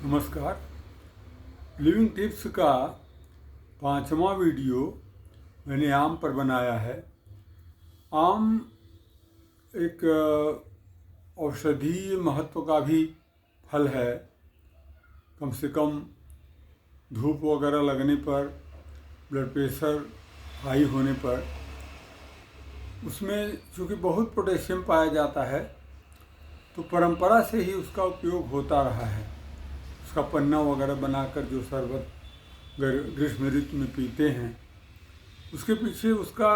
नमस्कार। Living tips का 5वां वीडियो मैंने आम पर बनाया है। आम एक औषधीय महत्व का भी फल है। कम से कम धूप वगैरह लगने पर, ब्लड प्रेशर हाई होने पर उसमें चूँकि बहुत पोटेशियम पाया जाता है, तो परंपरा से ही उसका उपयोग होता रहा है। उसका पन्ना वगैरह बनाकर जो शरबत ग्रीष्म ऋतु में पीते हैं, उसके पीछे उसका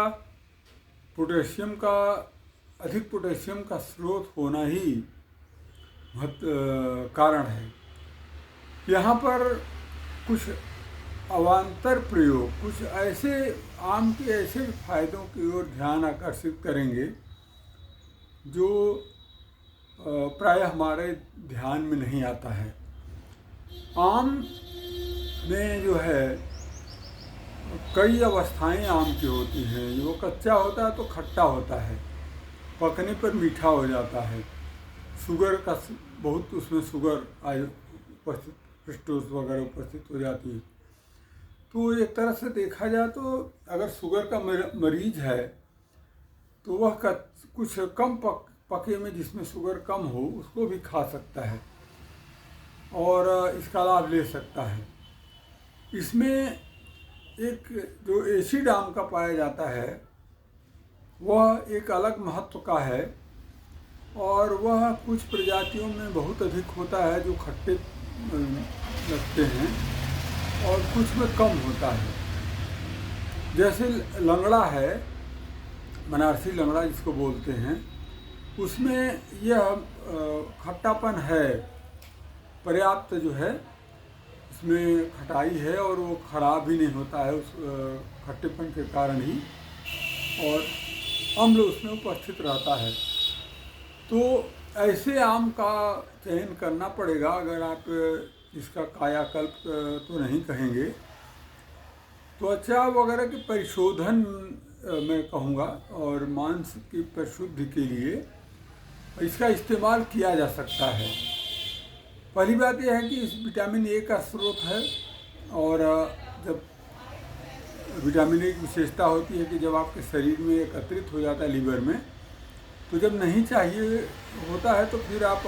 अधिक पोटेशियम का स्रोत होना ही कारण है। यहाँ पर कुछ अवान्तर प्रयोग, कुछ ऐसे आम के ऐसे फायदों की ओर ध्यान आकर्षित करेंगे जो प्रायः हमारे ध्यान में नहीं आता है। आम में जो है कई अवस्थाएं आम की होती हैं। वो कच्चा होता है तो खट्टा होता है, पकने पर मीठा हो जाता है, शुगर का बहुत उसमें शुगर उपस्थित, फ्रक्टोज वगैरह उपस्थित हो जाती है। तो एक तरह से देखा जाए तो अगर शुगर का मरीज है तो वह कुछ कम पके में जिसमें शुगर कम हो उसको भी खा सकता है और इसका लाभ ले सकता है। इसमें एक जो एसिड आम का पाया जाता है वह एक अलग महत्व का है और वह कुछ प्रजातियों में बहुत अधिक होता है जो खट्टे लगते हैं और कुछ में कम होता है। जैसे लंगड़ा है, बनारसी लंगड़ा जिसको बोलते हैं, उसमें यह खट्टापन है, पर्याप्त जो है उसमें खटाई है और वो खराब भी नहीं होता है उस खट्टेपन के कारण ही, और अम्ल उसमें उपस्थित रहता है। तो ऐसे आम का चयन करना पड़ेगा अगर आप इसका कायाकल्प तो नहीं कहेंगे। त्वचा वगैरह के परिशोधन मैं कहूँगा और मांस की परिशुद्धि के लिए इसका इस्तेमाल किया जा सकता है। पहली बात यह है कि इस विटामिन ए का स्रोत है और जब विटामिन ए की विशेषता होती है कि जब आपके शरीर में एकत्रित हो जाता है लीवर में, तो जब नहीं चाहिए होता है तो फिर आप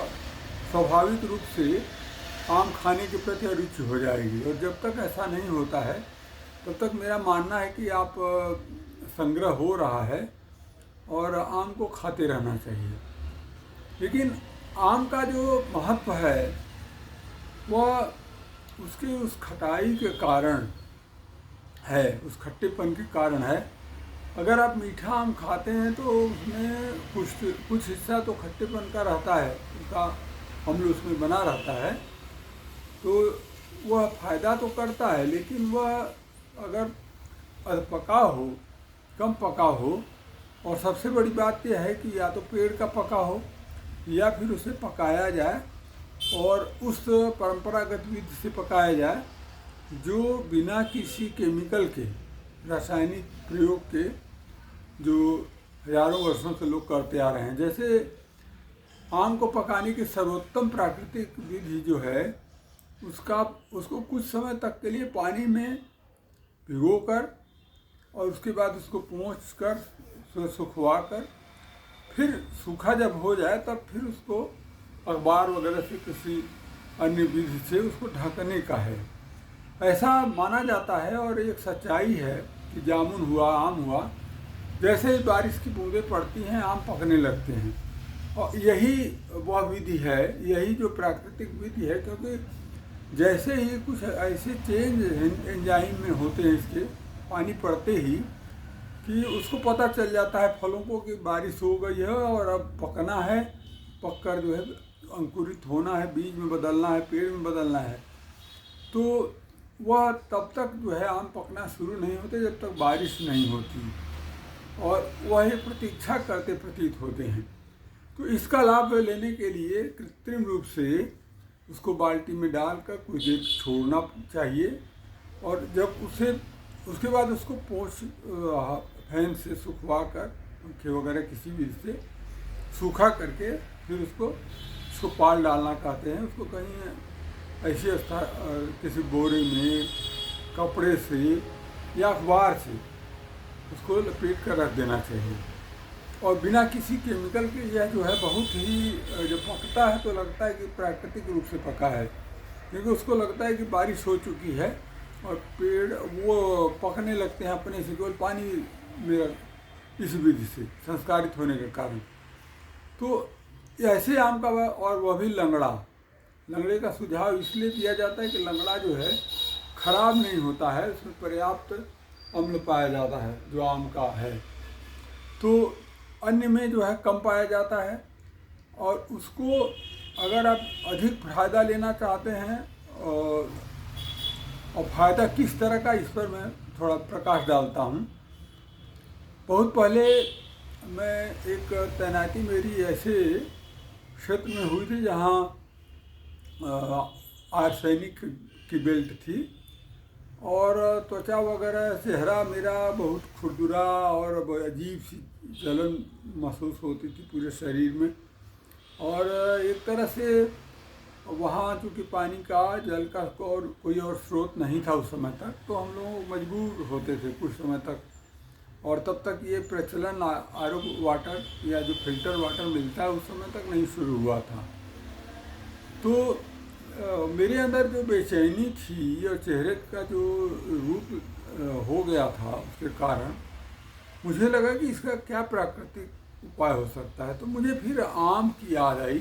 स्वाभाविक रूप से आम खाने के प्रति अरुचि हो जाएगी। और जब तक ऐसा नहीं होता है तब तक मेरा मानना है कि आप संग्रह हो रहा है और आम को खाते रहना चाहिए। लेकिन आम का जो महत्व है वह उसके उस खटाई के कारण है, उस खट्टेपन के कारण है। अगर आप मीठा आम खाते हैं तो उसमें कुछ हिस्सा तो खट्टेपन का रहता है, उसका अम्ल उसमें बना रहता है, तो वह फायदा तो करता है। लेकिन वह अगर अधपका हो, कम पका हो, और सबसे बड़ी बात यह है कि या तो पेड़ का पका हो या फिर उसे पकाया जाए और उस परंपरागत विधि से पकाया जाए जो बिना किसी केमिकल के, रासायनिक प्रयोग के, जो हजारों वर्षों से लोग करते आ रहे हैं। जैसे आम को पकाने की सर्वोत्तम प्राकृतिक विधि जो है उसको कुछ समय तक के लिए पानी में भिगोकर और उसके बाद उसको पोंछ कर सुखवा कर फिर सूखा जब हो जाए तब फिर उसको अखबार वगैरह से किसी अन्य विधि से उसको ढकने का है। ऐसा माना जाता है और एक सच्चाई है कि जामुन हुआ, आम हुआ, जैसे ही बारिश की बूंदें पड़ती हैं आम पकने लगते हैं। और यही वह विधि है, यही जो प्राकृतिक विधि है, क्योंकि जैसे ही कुछ ऐसे चेंज एंजाइम में होते हैं इसके पानी पड़ते ही कि उसको पता चल जाता है फलों को कि बारिश हो गई है और अब पकना है, पककर जो है अंकुरित होना है, बीज में बदलना है, पेड़ में बदलना है। तो वह तब तक जो है आम पकना शुरू नहीं होते जब तक बारिश नहीं होती, और वह प्रतीक्षा करते प्रतीत होते हैं। तो इसका लाभ लेने के लिए कृत्रिम रूप से उसको बाल्टी में डालकर कुछ देर छोड़ना चाहिए और जब उसके बाद उसको फैन से सुखवा कर, पंखे वगैरह किसी भी से सूखा करके फिर उसको पाल डालना कहते हैं, उसको कहीं ऐसी किसी बोरे में कपड़े से या अखबार से उसको लपेट कर रख देना चाहिए। और बिना किसी केमिकल के यह जो है बहुत ही जब पकता है तो लगता है कि प्राकृतिक रूप से पका है, क्योंकि उसको लगता है कि बारिश हो चुकी है और पेड़ वो पकने लगते हैं अपने से, केवल पानी में इस विधि से संस्कारित होने के कारण। तो ऐसे आम का और वह भी लंगड़े का सुझाव इसलिए दिया जाता है कि लंगड़ा जो है खराब नहीं होता है, उसमें पर्याप्त अम्ल पाया जाता है जो आम का है, तो अन्य में जो है कम पाया जाता है। और उसको अगर आप अधिक फ़ायदा लेना चाहते हैं और फ़ायदा किस तरह का, इस पर मैं थोड़ा प्रकाश डालता हूँ। बहुत पहले मैं एक तैनाती मेरी ऐसे क्षेत्र में हुई थी जहाँ आर्सेनिक की बेल्ट थी और त्वचा वगैरह चेहरा मेरा बहुत खुरदुरा और अजीब सी जलन महसूस होती थी पूरे शरीर में। और एक तरह से वहाँ चूँकि पानी का जल का और कोई और स्रोत नहीं था उस समय तक, तो हम लोग मजबूर होते थे कुछ समय तक। और तब तक ये प्रचलन आर ओ वाटर या जो फिल्टर वाटर मिलता है उस समय तक नहीं शुरू हुआ था। तो मेरे अंदर जो बेचैनी थी और चेहरे का जो रूप हो गया था उसके कारण मुझे लगा कि इसका क्या प्राकृतिक उपाय हो सकता है। तो मुझे फिर आम की याद आई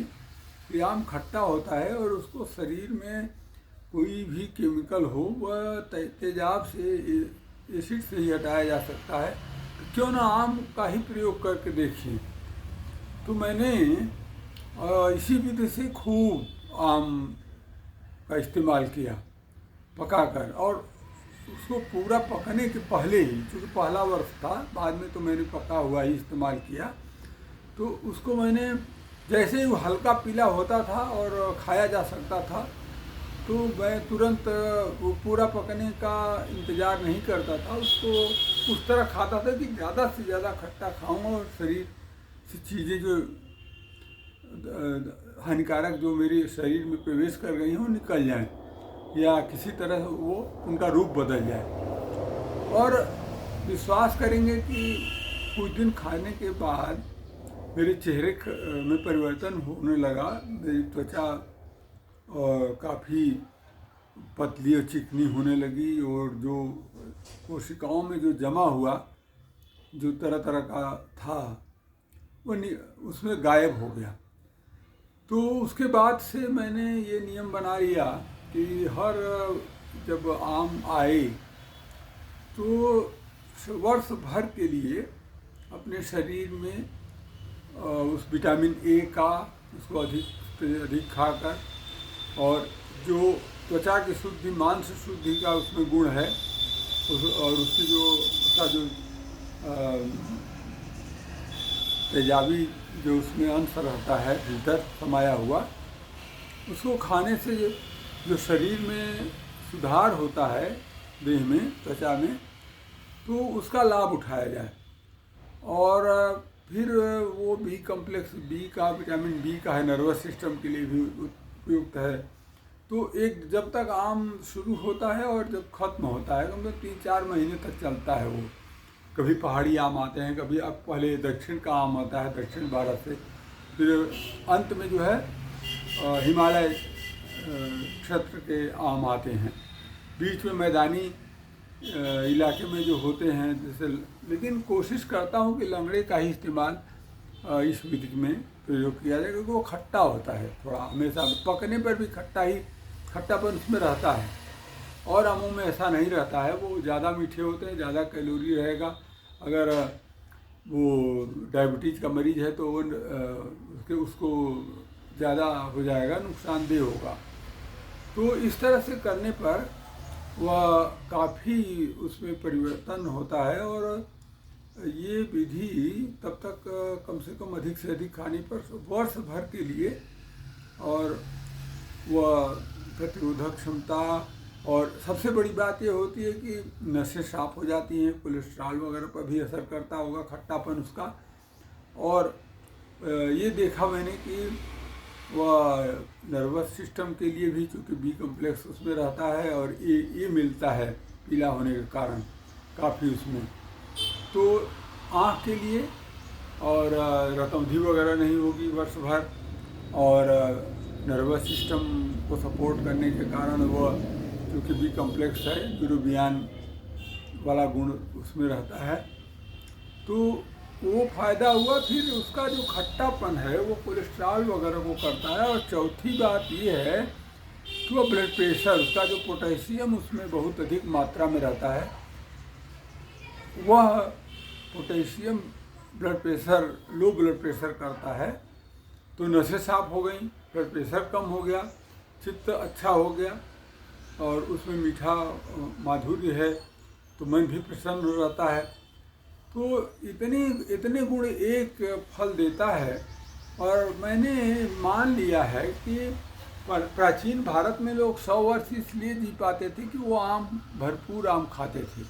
कि आम खट्टा होता है और उसको शरीर में कोई भी केमिकल हो वह तेजाब से एसिड से ही हटाया जा सकता है, तो क्यों ना आम का ही प्रयोग करके देखिए। तो मैंने इसी विधि से खूब आम का इस्तेमाल किया पकाकर, और उसको पूरा पकने के पहले ही, क्योंकि पहला वर्ष था, बाद में तो मैंने पका हुआ ही इस्तेमाल किया, तो उसको मैंने जैसे ही वो हल्का पीला होता था और खाया जा सकता था तो मैं तुरंत वो पूरा पकने का इंतज़ार नहीं करता था, उसको उस तरह खाता था कि ज़्यादा से ज़्यादा खट्टा खाऊं और शरीर से चीज़ें जो हानिकारक जो मेरे शरीर में प्रवेश कर गई हों निकल जाएं या किसी तरह वो उनका रूप बदल जाए। और विश्वास करेंगे कि कुछ दिन खाने के बाद मेरे चेहरे में परिवर्तन होने लगा। मेरी त्वचा काफ़ी पतली और चिकनी होने लगी और जो कोशिकाओं में जो जमा हुआ जो तरह तरह का था वो उसमें गायब हो गया। तो उसके बाद से मैंने ये नियम बना लिया कि हर जब आम आए तो वर्ष भर के लिए अपने शरीर में उस विटामिन ए का उसको अधिक से अधिक खाकर, और जो त्वचा की शुद्धि मांस शुद्धि का उसमें गुण है और उसकी जो उसका जो तेजाबी जो उसमें अंश रहता है भीतर समाया हुआ, उसको खाने से जो शरीर में सुधार होता है देह में त्वचा में, तो उसका लाभ उठाया जाए। और फिर वो बी कॉम्प्लेक्स बी का विटामिन बी का है, नर्वस सिस्टम के लिए भी उपयुक्त है। तो एक जब तक आम शुरू होता है और जब खत्म होता है तो 3-4 महीने तक चलता है वो। कभी पहाड़ी आम आते हैं, कभी अब पहले दक्षिण का आम आता है दक्षिण भारत से, फिर अंत में जो है हिमालय क्षेत्र के आम आते हैं, बीच में मैदानी इलाके में जो होते हैं जैसे। लेकिन कोशिश करता हूँ कि लंगड़े का ही इस्तेमाल इस विधि में प्रयोग किया जाए, क्योंकि वो खट्टा होता है थोड़ा, हमेशा पकने पर भी खट्टापन उसमें रहता है। और आमों में ऐसा नहीं रहता है, वो ज़्यादा मीठे होते हैं, ज़्यादा कैलोरी रहेगा। अगर वो डायबिटीज़ का मरीज़ है तो वो उसको ज़्यादा हो जाएगा, नुकसानदेह होगा। तो इस तरह से करने पर वह काफ़ी उसमें परिवर्तन होता है। और ये विधि तब तक कम से कम अधिक से अधिक खाने पर वर्ष भर के लिए, और वह प्रतिरोधक क्षमता, और सबसे बड़ी बात ये होती है कि नसें साफ हो जाती हैं, कोलेस्ट्रॉल वगैरह पर भी असर करता होगा खट्टापन उसका। और ये देखा मैंने कि वह नर्वस सिस्टम के लिए भी, चूँकि बी कम्प्लेक्स उसमें रहता है और ए मिलता है पीला होने के कारण काफ़ी उसमें, तो आँख के लिए और रतौंधी वगैरह नहीं होगी वर्ष भर, और नर्वस सिस्टम को सपोर्ट करने के कारण वह क्योंकि बी कम्प्लेक्स है, यूरोबियान वाला गुण उसमें रहता है, तो वो फ़ायदा हुआ। फिर उसका जो खट्टापन है वो कोलेस्ट्रॉल वगैरह को करता है। और चौथी बात ये है कि वो ब्लड प्रेशर, उसका जो पोटेशियम उसमें बहुत अधिक मात्रा में रहता है, वह potassium blood pressure, low blood pressure करता है। तो नसें साफ हो गई, ब्लड प्रेशर कम हो गया, चित्त अच्छा हो गया, और उसमें मीठा माधुर्य है, तो मन भी प्रसन्न रहता है। तो इतने गुण एक फल देता है। और मैंने मान लिया है कि प्राचीन भारत में लोग 100 वर्ष इसलिए जी पाते थे कि वो भरपूर आम खाते थे।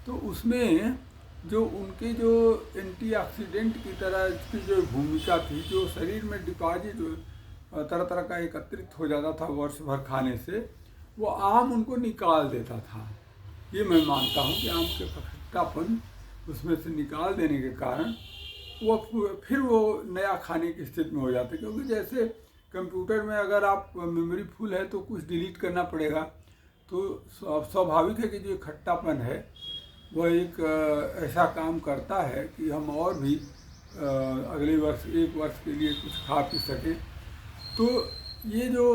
तो उसमें जो उनके जो एंटीऑक्सीडेंट की तरह की जो भूमिका थी, जो शरीर में डिपॉजिट तरह तरह का एकत्रित हो जाता था वर्ष भर खाने से, वो आम उनको निकाल देता था। ये मैं मानता हूँ कि आम के खट्टापन उसमें से निकाल देने के कारण वो फिर वो नया खाने की स्थिति में हो जाते हैं। क्योंकि जैसे कंप्यूटर में अगर आप मेमोरी फुल है तो कुछ डिलीट करना पड़ेगा, तो स्वाभाविक है कि जो खट्टापन है वह एक ऐसा काम करता है कि हम और भी अगले वर्ष, एक वर्ष के लिए कुछ खा पी सकें। तो ये जो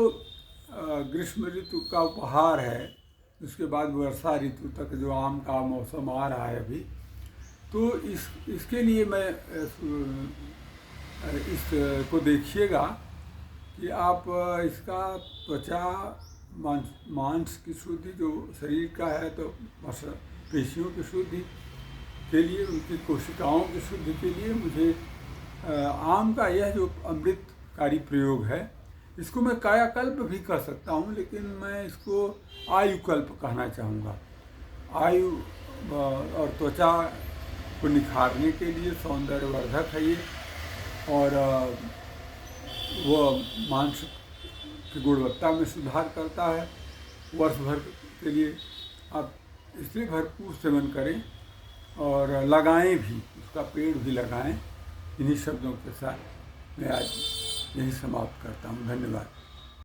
ग्रीष्म ऋतु का उपहार है, उसके बाद वर्षा ऋतु तक जो आम का मौसम आ रहा है अभी, तो इसके लिए मैं इसको देखिएगा कि आप इसका त्वचा, मांस की शुद्धि जो शरीर का है, तो पेशियों की शुद्धि के लिए, उनकी कोशिकाओं की शुद्धि के लिए मुझे आम का यह जो अमृतकारी प्रयोग है, इसको मैं कायाकल्प भी कर सकता हूँ, लेकिन मैं इसको आयुकल्प कहना चाहूँगा। आयु और त्वचा को निखारने के लिए सौंदर्यवर्धक है ये, और वह मांस की गुणवत्ता में सुधार करता है वर्ष भर के लिए। आप इसलिए भरपूर सेवन करें और लगाएं भी, उसका पेड़ भी लगाएं। इन्हीं शब्दों के साथ मैं आज यही समाप्त करता हूँ। धन्यवाद।